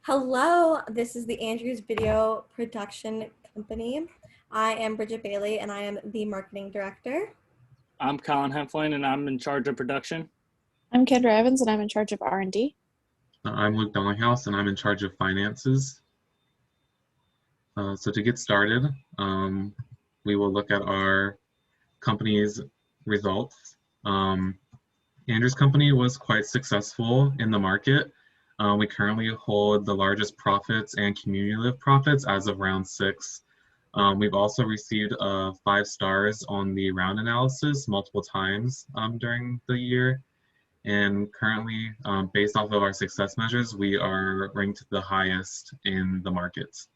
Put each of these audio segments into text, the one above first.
Hello, this is the Andrews Video Production Company. I am Bridget Bailey and I am the marketing director. I'm Collin and I'm in charge of production. I'm Kendra Evans and I'm in charge of R&D. I'm Luke Donninghouse and I'm in charge of finances. So to get started, we will look at our company's results. Andrews Company was quite successful in the market. We currently hold the largest profits and cumulative profits as of round 6. We've also received 5 stars on the round analysis multiple times during the year. And currently, based off of our success measures, we are ranked the highest in the markets.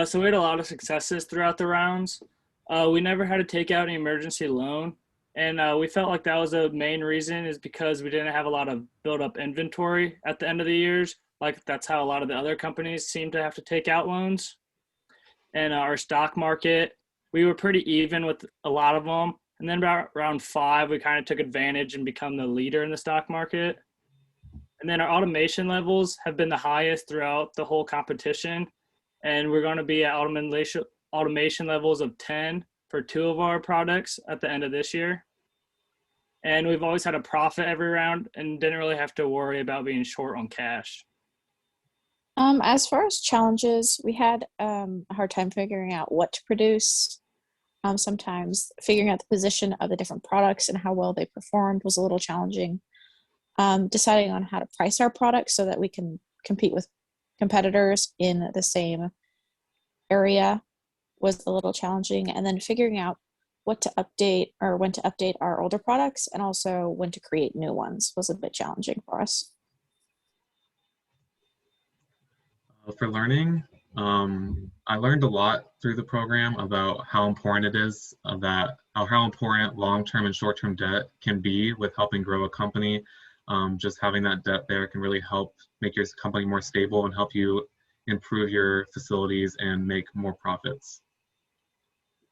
So we had a lot of successes throughout the rounds. We never had to take out an emergency loan. And we felt like that was the main reason is because we didn't have a lot of built up inventory at the end of the years. Like that's how a lot of the other companies seem to have to take out loans. And our stock market, we were pretty even with a lot of them. And then about round 5, we kind of took advantage and become the leader in the stock market. And then our automation levels have been the highest throughout the whole competition. And we're going to be at automation levels of 10 for 2 of our products at the end of this year. And we've always had a profit every round and didn't really have to worry about being short on cash. As far as challenges, we had a hard time figuring out what to produce. Sometimes figuring out the position of the different products and how well they performed was a little challenging. Deciding on how to price our products so that we can compete with competitors in the same area was a little challenging. And then figuring out what to update or when to update our older products and also when to create new ones was a bit challenging for us. For learning, I learned a lot through the program about how important it is how important long-term and short-term debt can be with helping grow a company. Just having that debt there can really help make your company more stable and help you improve your facilities and make more profits.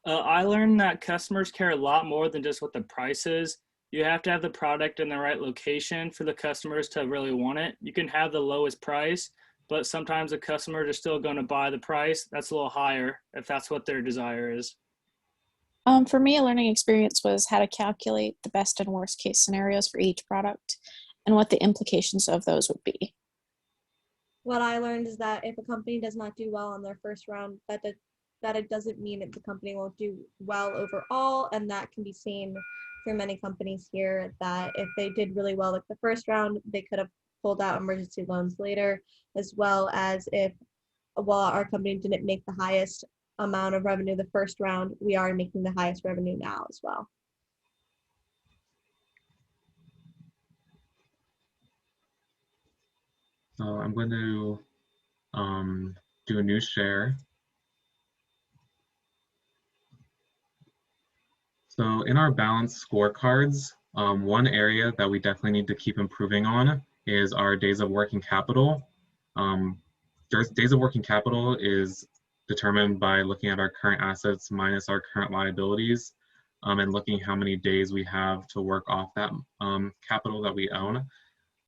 I learned that customers care a lot more than just what the price is. You have to have the product in the right location for the customers to really want it. You can have the lowest price, but sometimes the customers are still going to buy the price that's a little higher if that's what their desire is. For me, a learning experience was how to calculate the best and worst case scenarios for each product and what the implications of those would be. What I learned is that if a company does not do well on their first round, that it doesn't mean that the company won't do well overall, and that can be seen for many companies here that if they did really well like the first round, they could have pulled out emergency loans later, as well as if while our company didn't make the highest amount of revenue the first round, we are making the highest revenue now as well. So I'm going to do a new share. So in our balanced scorecards, one area that we definitely need to keep improving on is our days of working capital. Days of working capital is determined by looking at our current assets minus our current liabilities and looking how many days we have to work off that capital that we own.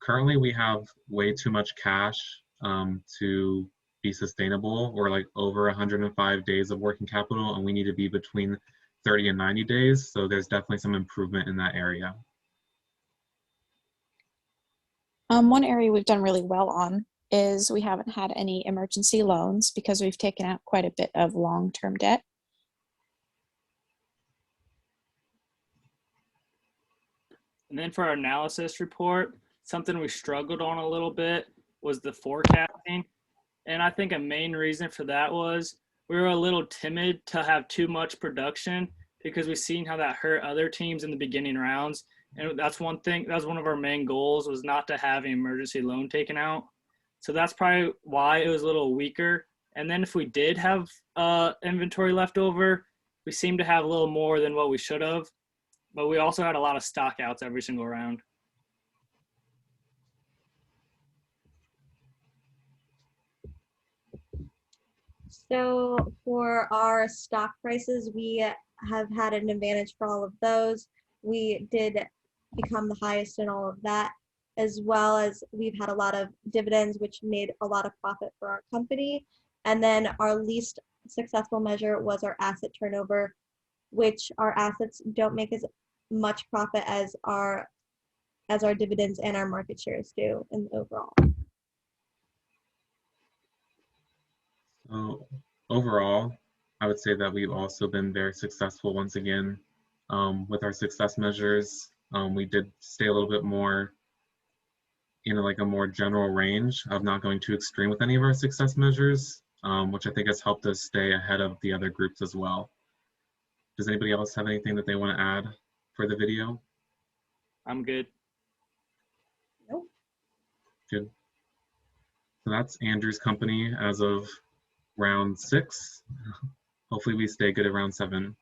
Currently, we have way too much cash to be sustainable. We're like over 105 days of working capital, and we need to be between 30 and 90 days. So there's definitely some improvement in that area. One area we've done really well on is we haven't had any emergency loans because we've taken out quite a bit of long-term debt. And then for our analysis report, something we struggled on a little bit was the forecasting. And I think a main reason for that was we were a little timid to have too much production because we've seen how that hurt other teams in the beginning rounds. And that's one thing, that was one of our main goals, was not to have an emergency loan taken out. So that's probably why it was a little weaker. And then if we did have inventory left over, we seemed to have a little more than what we should have. But we also had a lot of stock outs every single round. So for our stock prices, we have had an advantage for all of those. We did become the highest in all of that. as well as we've had a lot of dividends, which made a lot of profit for our company. And then our least successful measure was our asset turnover, which our assets don't make as much profit as our dividends and our market shares do in overall. So overall, I would say that we've also been very successful once again with our success measures. We did stay a little bit more in like a more general range of not going too extreme with any of our success measures, which I think has helped us stay ahead of the other groups as well. Does anybody else have anything that they want to add for the video? I'm good. Nope. Good. So that's Andrew's company as of round 6. Hopefully we stay good at round 7.